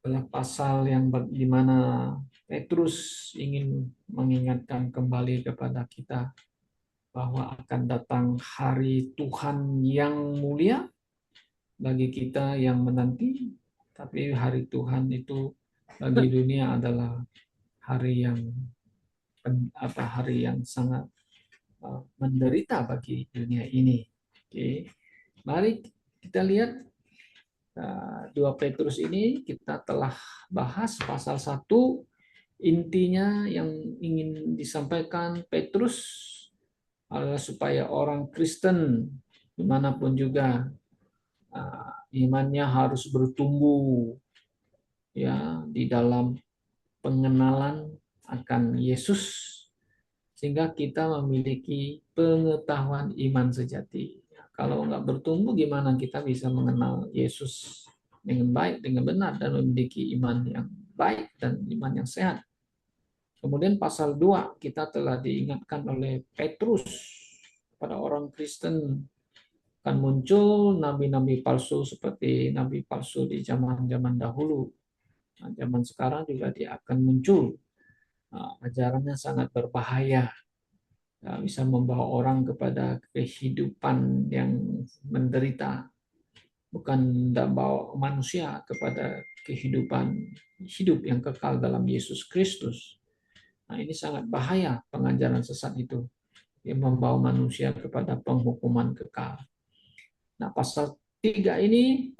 adalah pasal yang di mana Petrus ingin mengingatkan kembali kepada kita bahwa akan datang hari Tuhan yang mulia bagi kita yang menanti, tapi hari Tuhan itu bagi dunia adalah hari yang hari yang sangat menderita bagi dunia ini. Oke, mari kita lihat 2 Petrus ini kita telah bahas pasal 1. Intinya yang ingin disampaikan Petrus adalah supaya orang Kristen dimanapun juga imannya harus bertumbuh ya di dalam pengenalan akan Yesus sehingga kita memiliki pengetahuan iman sejati. Kalau nggak bertumbuh, gimana kita bisa mengenal Yesus dengan baik, dengan benar, dan memiliki iman yang baik dan iman yang sehat. Kemudian pasal 2, kita telah diingatkan oleh Petrus pada orang Kristen akan muncul nabi-nabi palsu seperti nabi palsu di zaman-zaman dahulu. Nah, zaman sekarang juga dia akan muncul. Nah, ajarannya sangat berbahaya, bisa membawa orang kepada kehidupan yang menderita, bukan membawa manusia kepada kehidupan hidup yang kekal dalam Yesus Kristus. Nah, ini sangat bahaya pengajaran sesat itu, yang membawa manusia kepada penghukuman kekal. Nah, pasal 3 ini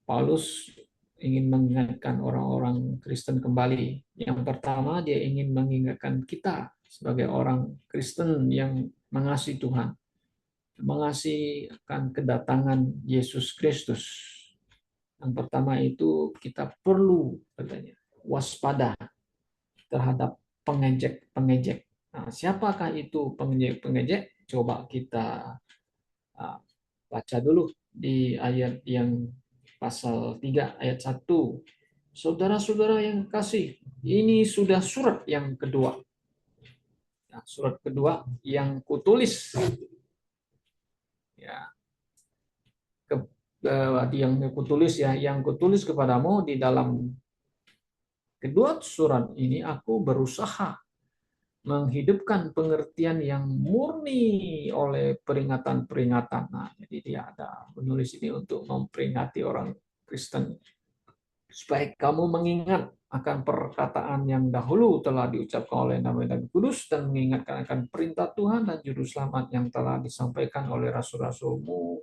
Paulus ingin mengingatkan orang-orang Kristen kembali. Yang pertama, dia ingin mengingatkan kita sebagai orang Kristen yang mengasihi Tuhan, mengasihi akan kedatangan Yesus Kristus. Yang pertama itu kita perlu katanya waspada terhadap pengejek-pengejek. Nah, siapakah itu pengejek-pengejek? Coba kita baca dulu di ayat yang pasal 3 ayat 1. Saudara-saudara yang kasih, ini sudah surat yang kedua. Nah, surat kedua yang kutulis ya yang kutulis ya yang kutulis kepadamu di dalam kedua surat ini aku berusaha menghidupkan pengertian yang murni oleh peringatan-peringatan. Nah, jadi dia ada menulis ini untuk memperingati orang Kristen supaya kamu mengingat akan perkataan yang dahulu telah diucapkan oleh Nabi-Nabi Kudus dan mengingatkan akan perintah Tuhan dan juru selamat yang telah disampaikan oleh rasul-rasulmu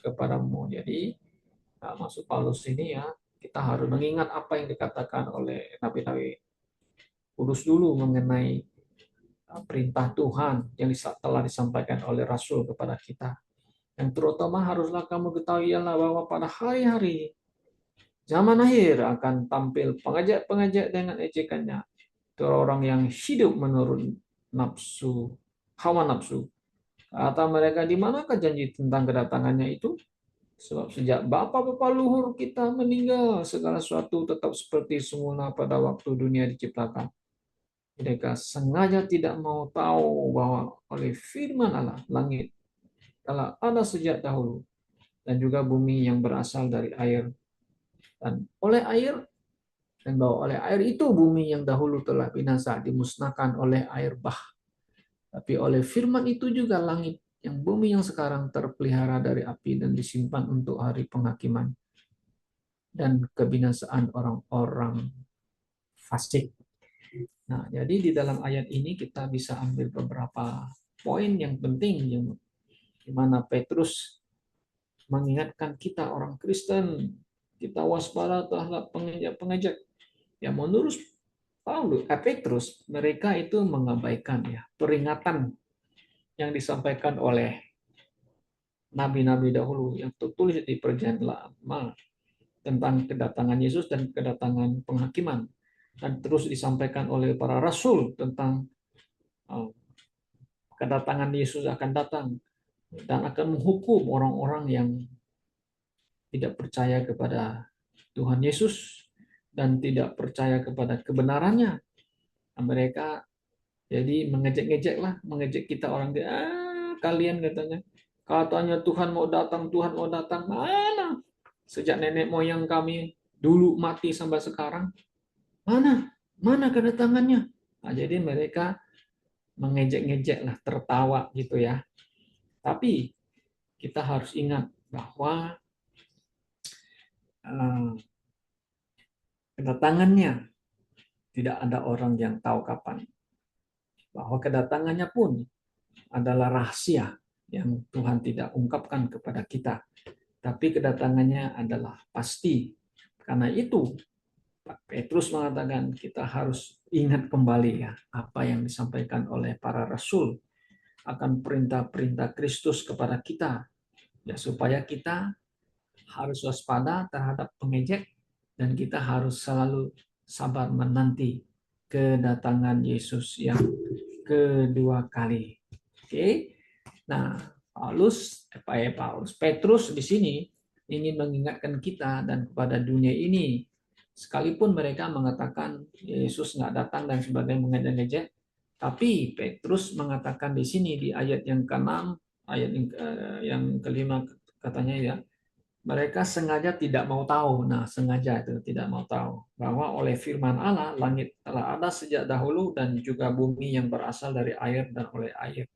kepadamu. Jadi, maksud Paulus ini ya, kita harus mengingat apa yang dikatakan oleh Nabi-Nabi Kudus dulu mengenai perintah Tuhan yang telah disampaikan oleh Rasul kepada kita. Yang terutama haruslah kamu ketahui ialah bahwa pada hari-hari zaman akhir akan tampil pengajak-pengajak dengan ejekannya. Itu orang yang hidup menurut nafsu, hawa nafsu. Kata mereka, di manakah janji tentang kedatangannya itu? Sebab sejak bapa-bapa luhur kita meninggal, segala sesuatu tetap seperti semula pada waktu dunia diciptakan. Mereka sengaja tidak mau tahu bahwa oleh firman Allah, langit telah ada sejak dahulu, dan juga bumi yang berasal dari air. Dan oleh air, dan bahwa oleh air itu bumi yang dahulu telah binasa dimusnahkan oleh air bah. Tapi oleh firman itu juga langit yang bumi yang sekarang terpelihara dari api dan disimpan untuk hari penghakiman dan kebinasaan orang-orang fasik. Nah, jadi di dalam ayat ini kita bisa ambil beberapa poin yang penting yang di mana Petrus mengingatkan kita orang Kristen, kita waspada terhadap pengejek-pengejek. Ya menurut Petrus, mereka itu mengabaikan ya peringatan yang disampaikan oleh nabi-nabi dahulu yang tertulis di Perjanjian Lama tentang kedatangan Yesus dan kedatangan penghakiman, dan terus disampaikan oleh para rasul tentang uh, kedatangan Yesus akan datang dan akan menghukum orang-orang yang tidak percaya kepada Tuhan Yesus dan tidak percaya kepada kebenarannya. Nah, mereka jadi mengejek-ngejek lah, mengejek kita orang dia, kalian katanya Tuhan mau datang, Tuhan mau datang, mana? Sejak nenek moyang kami dulu mati sampai sekarang, mana? Mana kedatangannya? Nah, jadi mereka mengejek-ngejek lah, tertawa gitu ya. Tapi kita harus ingat bahwa kedatangannya tidak ada orang yang tahu kapan. Bahwa kedatangannya pun adalah rahasia yang Tuhan tidak ungkapkan kepada kita. Tapi kedatangannya adalah pasti. Karena itu Pak Petrus mengatakan kita harus ingat kembali ya apa yang disampaikan oleh para rasul akan perintah-perintah Kristus kepada kita ya supaya kita harus waspada terhadap pengejek dan kita harus selalu sabar menanti kedatangan Yesus yang kedua kali. Oke. Nah, Petrus di sini ingin mengingatkan kita dan kepada dunia ini, sekalipun mereka mengatakan Yesus nggak datang dan sebagainya mengejek-ngejek, tapi Petrus mengatakan di sini di ayat yang ke-6, ayat yang kelima katanya ya, mereka sengaja tidak mau tahu. Nah, sengaja itu tidak mau tahu bahwa oleh firman Allah langit telah ada sejak dahulu dan juga bumi yang berasal dari air dan oleh air.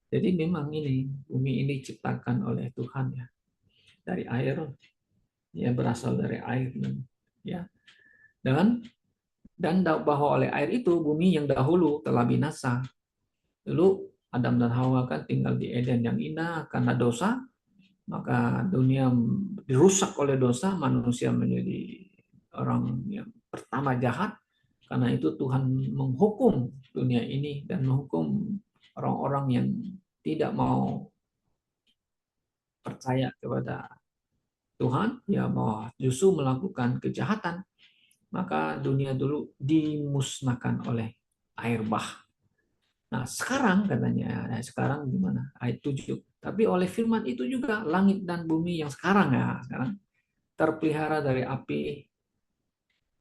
Jadi memang ini bumi ini diciptakan oleh Tuhan ya dari air, ya berasal dari air ya. Dan bahwa oleh air itu bumi yang dahulu telah binasa. Dulu Adam dan Hawa kan tinggal di Eden yang indah karena dosa, maka dunia dirusak oleh dosa, manusia menjadi orang yang pertama jahat. Karena itu Tuhan menghukum dunia ini dan menghukum orang-orang yang tidak mau percaya kepada Tuhan, ya bahwa justru melakukan kejahatan, maka dunia dulu dimusnahkan oleh air bah. Nah sekarang katanya, sekarang gimana? Ayat 7. Tapi oleh firman itu juga langit dan bumi yang sekarang ya, sekarang terpelihara dari api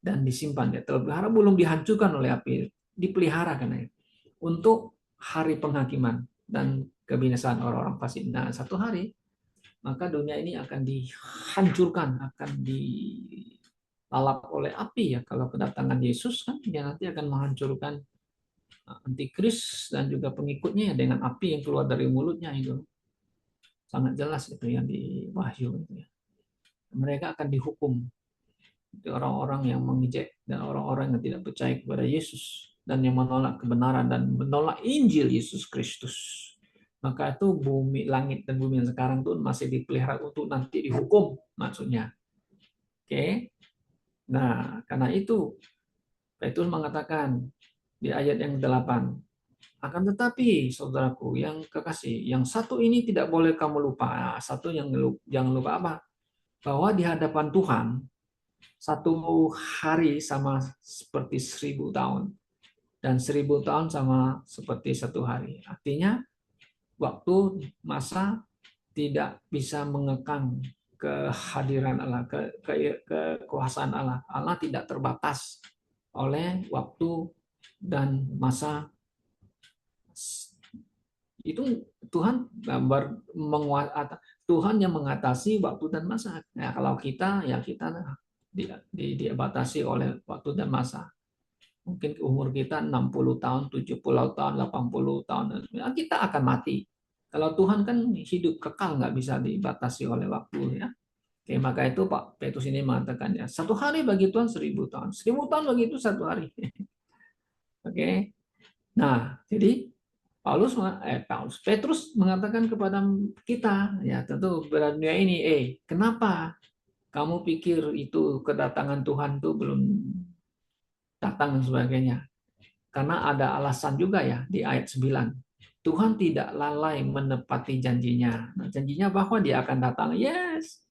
dan disimpan ya. Terpelihara belum dihancurkan oleh api, dipelihara karena untuk hari penghakiman dan kebinasaan orang-orang fasik. Nah satu hari maka dunia ini akan dihancurkan, akan dilalap oleh api ya. Kalau kedatangan Yesus kan dia nanti akan menghancurkan antikris dan juga pengikutnya dengan api yang keluar dari mulutnya itu. Sangat jelas itu yang di Wahyu itu ya. Mereka akan dihukum. Itu orang-orang yang mengejek dan orang-orang yang tidak percaya kepada Yesus dan yang menolak kebenaran dan menolak Injil Yesus Kristus. Maka itu bumi, langit dan bumi yang sekarang itu masih dipelihara untuk nanti dihukum maksudnya. Oke. Nah, karena itu Petrus mengatakan di ayat yang 8, akan tetapi saudaraku yang kekasih, yang satu ini tidak boleh kamu lupa. Nah, satu yang jangan lupa apa? Bahwa di hadapan Tuhan satu hari sama seperti 1000 tahun dan 1000 tahun sama seperti satu hari. Artinya waktu masa tidak bisa mengekang kehadiran Allah, kekuasaan Allah. Allah tidak terbatas oleh waktu dan masa. Itu Tuhan Tuhan yang mengatasi waktu dan masa. Nah, kalau kita ya kita dibatasi oleh waktu dan masa. Mungkin umur kita 60 tahun, 70 tahun, 80 tahun, kita akan mati. Kalau Tuhan kan hidup kekal, nggak bisa dibatasi oleh waktu ya. Oke, maka itu Pak Petrus ini mengatakan ya, satu hari bagi Tuhan 1000 tahun, 1000 tahun bagi itu satu hari. Oke, nah jadi Petrus mengatakan kepada kita ya tentu pada dunia ini, kenapa kamu pikir itu kedatangan Tuhan itu belum datang dan sebagainya? Karena ada alasan juga ya di ayat 9. Tuhan tidak lalai menepati janjinya. Nah, janjinya bahwa dia akan datang. Yes.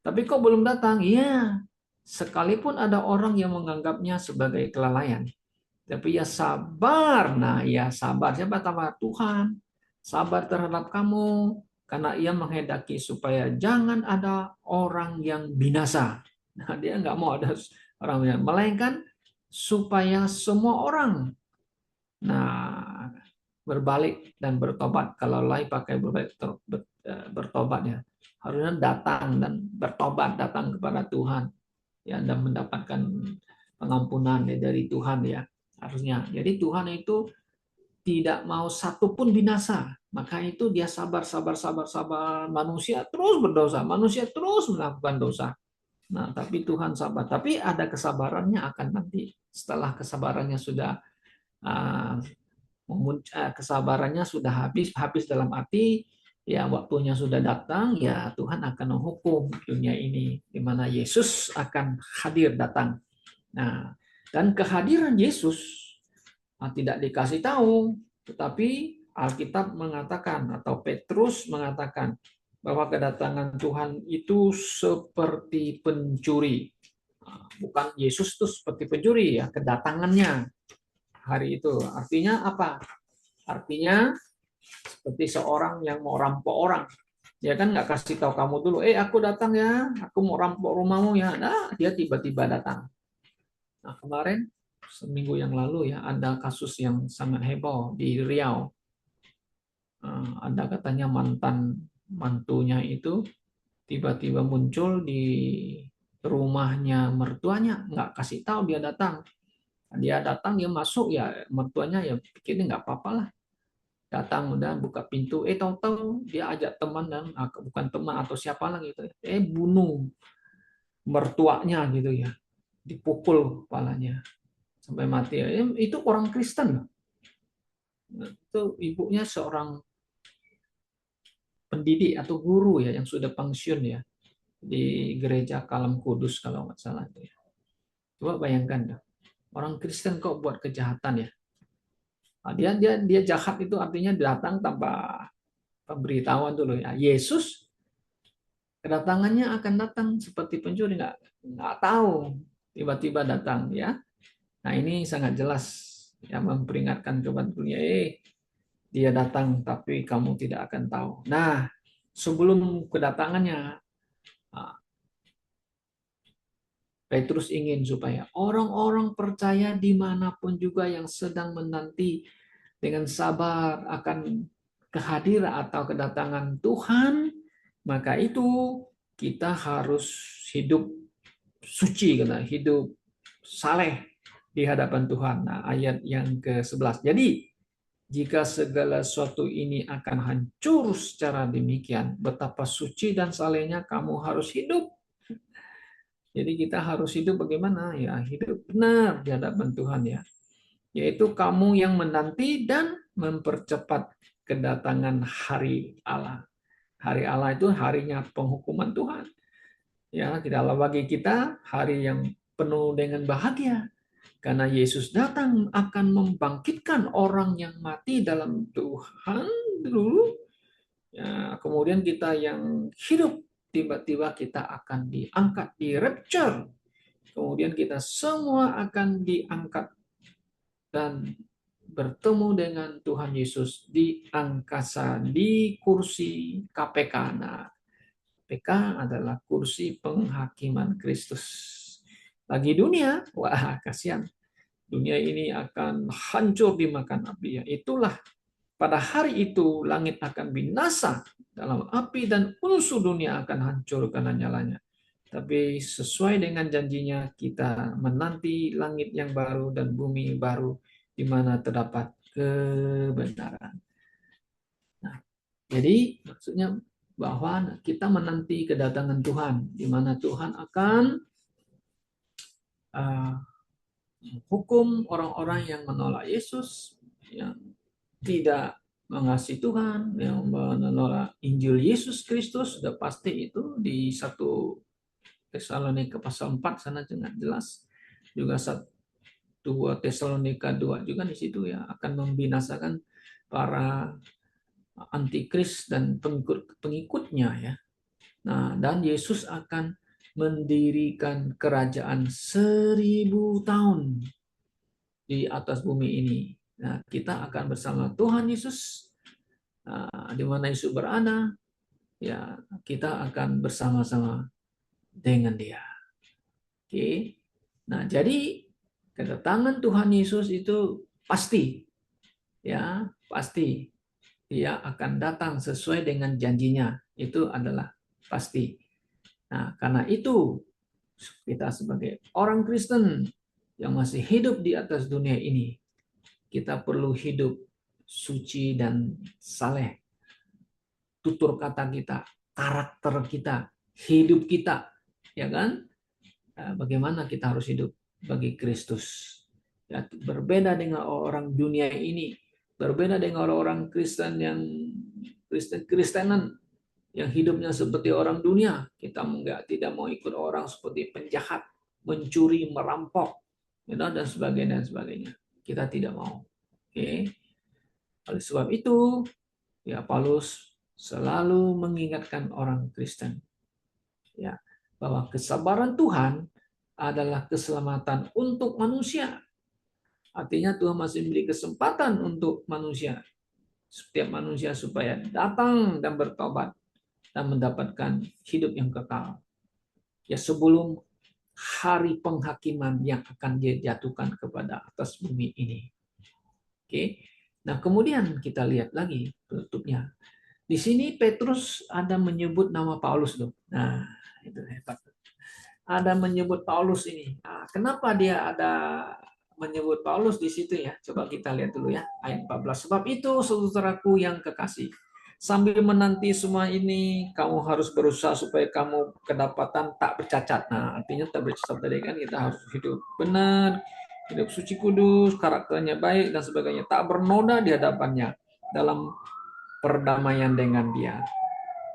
Tapi kok belum datang? Iya. Sekalipun ada orang yang menganggapnya sebagai kelalaian. Tapi ya sabar. Nah, ya sabar. Siapa tahu Tuhan sabar terhadap kamu karena ia menghendaki supaya jangan ada orang yang binasa. Nah, dia nggak mau ada orang yang melainkan supaya semua orang berbalik dan bertobat. Kalau lain pakai bertobat ya. Harusnya datang dan bertobat, datang kepada Tuhan. ya, dan mendapatkan pengampunan dari Tuhan ya, harusnya. Jadi Tuhan itu tidak mau satu pun binasa. Maka itu dia sabar, sabar, sabar, sabar. Manusia terus berdosa, manusia terus melakukan dosa. Nah, tapi Tuhan sabar. Tapi ada kesabarannya akan nanti. Setelah kesabarannya sudah uh, kesabarannya sudah habis dalam arti ya waktunya sudah datang, ya Tuhan akan menghukum dunia ini di mana Yesus akan hadir datang. Nah, dan kehadiran Yesus tidak dikasih tahu, tetapi Alkitab mengatakan atau Petrus mengatakan bahwa kedatangan Tuhan itu seperti pencuri. Bukan Yesus itu seperti pencuri ya, kedatangannya hari itu. Artinya apa? Artinya seperti seorang yang mau rampok orang. Ya kan nggak kasih tahu kamu dulu, aku datang ya, aku mau rampok rumahmu ya. Nah, dia tiba-tiba datang. Nah, kemarin seminggu yang lalu ya ada kasus yang sangat heboh di Riau. Ada katanya mantan mantunya itu tiba-tiba muncul di rumahnya mertuanya, nggak kasih tahu dia datang. Dia datang, dia masuk ya, mertuanya ya pikirnya nggak apa-apa lah. Datang udah buka pintu, tahu-tahu dia ajak teman dan bukan teman atau siapa lah gitu. Bunuh mertuanya gitu ya, dipukul kepalanya sampai mati. Itu orang Kristen. Itu ibunya seorang pendidik atau guru ya yang sudah pensiun ya di gereja Kalam Kudus kalau nggak salah itu ya. Coba bayangkan orang Kristen kok buat kejahatan ya. Nah, dia jahat itu artinya datang tanpa pemberitahuan dulu ya. Yesus kedatangannya akan datang seperti pencuri, nggak tahu tiba-tiba datang ya. Nah ini sangat jelas ya memperingatkan kepada dunia, dia datang tapi kamu tidak akan tahu. Nah sebelum kedatangannya, Petrus ingin supaya orang-orang percaya dimanapun juga yang sedang menanti dengan sabar akan kehadiran atau kedatangan Tuhan, maka itu kita harus hidup suci, hidup saleh di hadapan Tuhan. Nah, ayat yang ke-11. Jadi, jika segala sesuatu ini akan hancur secara demikian, betapa suci dan salehnya kamu harus hidup. Jadi kita harus hidup bagaimana? Ya, hidup benar di hadapan Tuhan ya. Yaitu kamu yang menanti dan mempercepat kedatangan hari Allah. Hari Allah itu harinya penghukuman Tuhan. Ya, tidaklah bagi kita hari yang penuh dengan bahagia. Karena Yesus datang akan membangkitkan orang yang mati dalam Tuhan dulu. Ya, kemudian kita yang hidup tiba-tiba kita akan diangkat, di rapture. Kemudian kita semua akan diangkat dan bertemu dengan Tuhan Yesus di angkasa, di kursi KPK. Nah, KPK adalah kursi penghakiman Kristus. Bagi dunia, wah kasihan. Dunia ini akan hancur dimakan api. Ya, itulah pada hari itu langit akan binasa dalam api dan unsur dunia akan hancur karena nyalanya. Tapi sesuai dengan janjinya kita menanti langit yang baru dan bumi baru di mana terdapat kebenaran. Nah, jadi maksudnya bahwa kita menanti kedatangan Tuhan di mana Tuhan akan hukum orang-orang yang menolak Yesus, yang tidak mengasihi Tuhan, yang menolak Injil Yesus Kristus. Sudah pasti itu di 1 Tesalonika pasal 4 sana sangat jelas. Juga 2 Tesalonika 2 juga di situ ya, akan membinasakan para antikris dan pengikutnya ya. Nah, dan Yesus akan mendirikan kerajaan 1000 tahun di atas bumi ini. Nah, kita akan bersama Tuhan Yesus. Di mana Yesus berada, ya kita akan bersama-sama dengan Dia. Oke. Nah, jadi kedatangan Tuhan Yesus itu pasti, ya pasti Dia akan datang sesuai dengan janjinya. Itu adalah pasti. Nah, karena itu Kita sebagai orang Kristen yang masih hidup di atas dunia ini, kita perlu hidup suci dan saleh. Tutur kata kita, karakter kita, hidup kita, ya kan? Bagaimana kita harus hidup bagi Kristus. Ya, berbeda dengan orang dunia ini, berbeda dengan orang Kristen yang Kristenan yang hidupnya seperti orang dunia. Kita tidak mau ikut orang seperti penjahat, mencuri, merampok, dan sebagainya. Kita tidak mau. Oke. Oleh sebab itu, ya Paulus selalu mengingatkan orang Kristen, ya, bahwa kesabaran Tuhan adalah keselamatan untuk manusia. Artinya Tuhan masih memberi kesempatan untuk manusia, setiap manusia supaya datang dan bertobat dan mendapatkan hidup yang kekal. Ya, sebelum hari penghakiman yang akan dijatuhkan kepada atas bumi ini. Oke. Nah, kemudian kita lihat lagi tutupnya. Di sini Petrus ada menyebut nama Paulus loh. Nah, itu hebat. Ada menyebut Paulus ini. Nah, kenapa dia ada menyebut Paulus di situ ya? Coba kita lihat dulu ya, ayat 14. Sebab itu, saudaraku yang kekasih, sambil menanti semua ini, kamu harus berusaha supaya kamu kedapatan tak bercacat. Nah, artinya tak bercacat tadi kan kita harus hidup benar, hidup suci kudus, karakternya baik dan sebagainya, tak bernoda di hadapannya dalam perdamaian dengan Dia.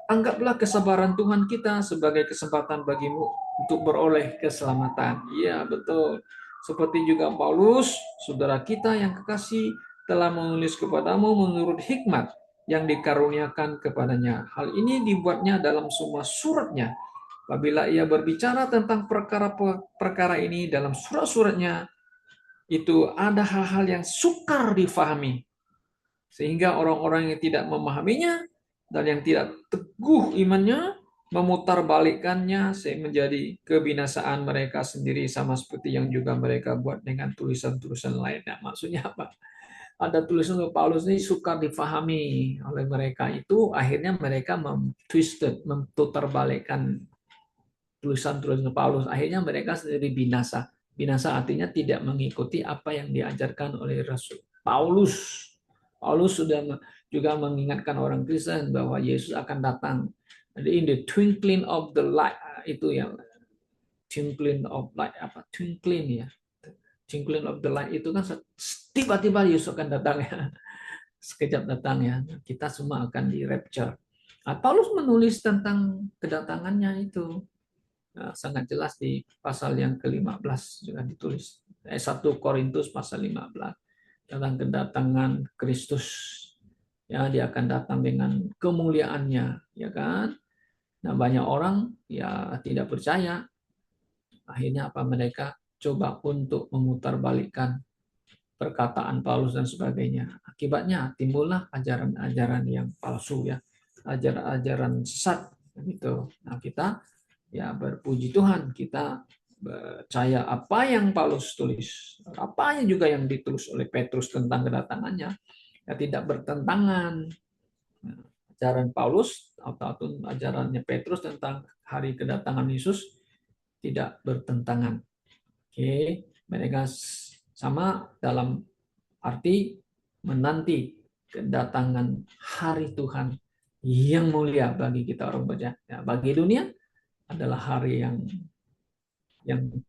Anggaplah kesabaran Tuhan kita sebagai kesempatan bagimu untuk beroleh keselamatan. Iya, betul. Seperti juga Paulus, saudara kita yang kekasih, telah menulis kepadamu menurut hikmat yang dikaruniakan kepadanya. Hal ini dibuatnya dalam semua suratnya. Apabila ia berbicara tentang perkara-perkara ini dalam surat-suratnya, itu ada hal-hal yang sukar difahami, sehingga orang-orang yang tidak memahaminya dan yang tidak teguh imannya memutarbalikkannya sehingga menjadi kebinasaan mereka sendiri, sama seperti yang juga mereka buat dengan tulisan-tulisan lainnya. Maksudnya apa? Ada tulisan Paulus ini sukar difahami oleh mereka, itu akhirnya mereka memutarbalikkan tulisan-tulisan Paulus. Akhirnya mereka sendiri binasa. Binasa artinya tidak mengikuti apa yang diajarkan oleh Rasul Paulus. Paulus sudah juga mengingatkan orang Kristen bahwa Yesus akan datang. Jadi in the twinkling of the light, itu yang twinkling of light, apa twinkling ya, twinkling of the light itu kan tiba-tiba Yesus akan datang ya, sekejap datang ya, kita semua akan di rapture. Nah, Paulus menulis tentang kedatangannya itu. Nah, sangat jelas di pasal yang ke-15 juga ditulis. 1 Korintus pasal 15 tentang kedatangan Kristus. Ya, dia akan datang dengan kemuliaannya, ya kan? Nah, banyak orang ya tidak percaya. Akhirnya apa, mereka coba untuk memutarbalikkan perkataan Paulus dan sebagainya. Akibatnya timbullah ajaran-ajaran yang palsu ya, ajaran-ajaran sesat gitu. Nah, kita ya berpuji Tuhan, kita percaya apa yang Paulus tulis, apa juga yang ditulis oleh Petrus tentang kedatangannya, ya tidak bertentangan. Nah, ajaran Paulus atau ajarannya Petrus tentang hari kedatangan Yesus tidak bertentangan. Oke, mereka sama dalam arti menanti kedatangan hari Tuhan yang mulia bagi kita orang percaya. Ya, bagi dunia adalah hari yang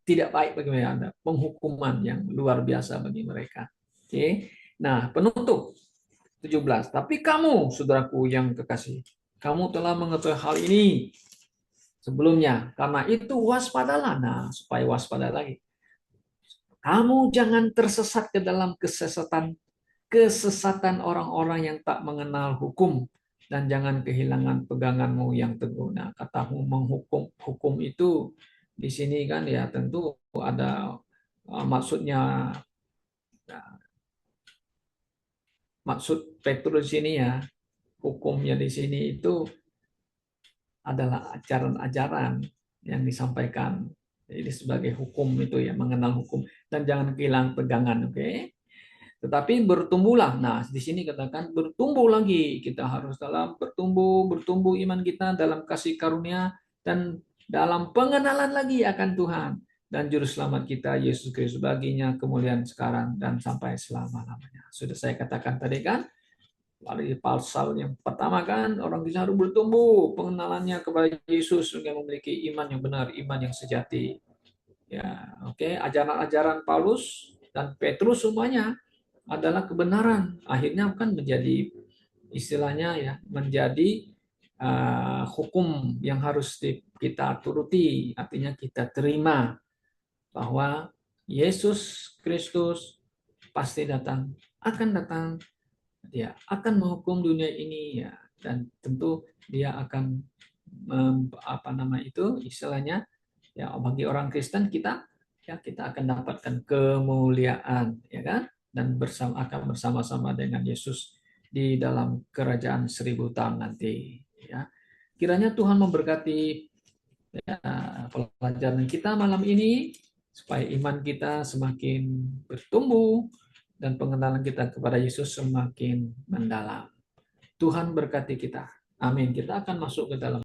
tidak baik bagi mereka, ada penghukuman yang luar biasa bagi mereka. Oke. Nah, penutup 17. Tapi kamu, saudaraku yang kekasih, kamu telah mengetahui hal ini sebelumnya. Karena itu waspadalah. Nah, supaya waspada lagi. Kamu jangan tersesat ke dalam kesesatan orang-orang yang tak mengenal hukum, dan jangan kehilangan peganganmu yang teguh. Nah, kata hukum itu di sini kan ya tentu ada maksudnya, maksud Petrus sini ya, hukumnya di sini itu adalah ajaran-ajaran yang disampaikan. Jadi sebagai hukum itu ya, mengenal hukum dan jangan kehilangan pegangan, oke? Tetapi bertumbuhlah. Nah, di sini katakan bertumbuh lagi. Kita harus bertumbuh iman kita dalam kasih karunia dan dalam pengenalan lagi akan Tuhan dan Juru Selamat kita Yesus Kristus, baginya kemuliaan sekarang dan sampai selama-lamanya. Sudah saya katakan tadi kan, dari pasal yang pertama kan, orang Kristen harus bertumbuh pengenalannya kepada Yesus sehingga memiliki iman yang benar, iman yang sejati. Ya, oke, ajaran-ajaran Paulus dan Petrus semuanya adalah kebenaran. Akhirnya kan menjadi istilahnya ya, menjadi hukum yang harus kita turuti, artinya kita terima bahwa Yesus Kristus pasti datang, akan datang, dia akan menghukum dunia ini ya, dan tentu dia akan apa nama itu istilahnya ya, bagi orang Kristen kita ya, kita akan dapatkan kemuliaan ya kan, dan akan bersama-sama dengan Yesus di dalam kerajaan 1000 tahun nanti ya. Kiranya Tuhan memberkati ya, pelajaran kita malam ini supaya iman kita semakin bertumbuh dan pengenalan kita kepada Yesus semakin mendalam. Tuhan berkati kita. Amin. Kita akan masuk ke dalam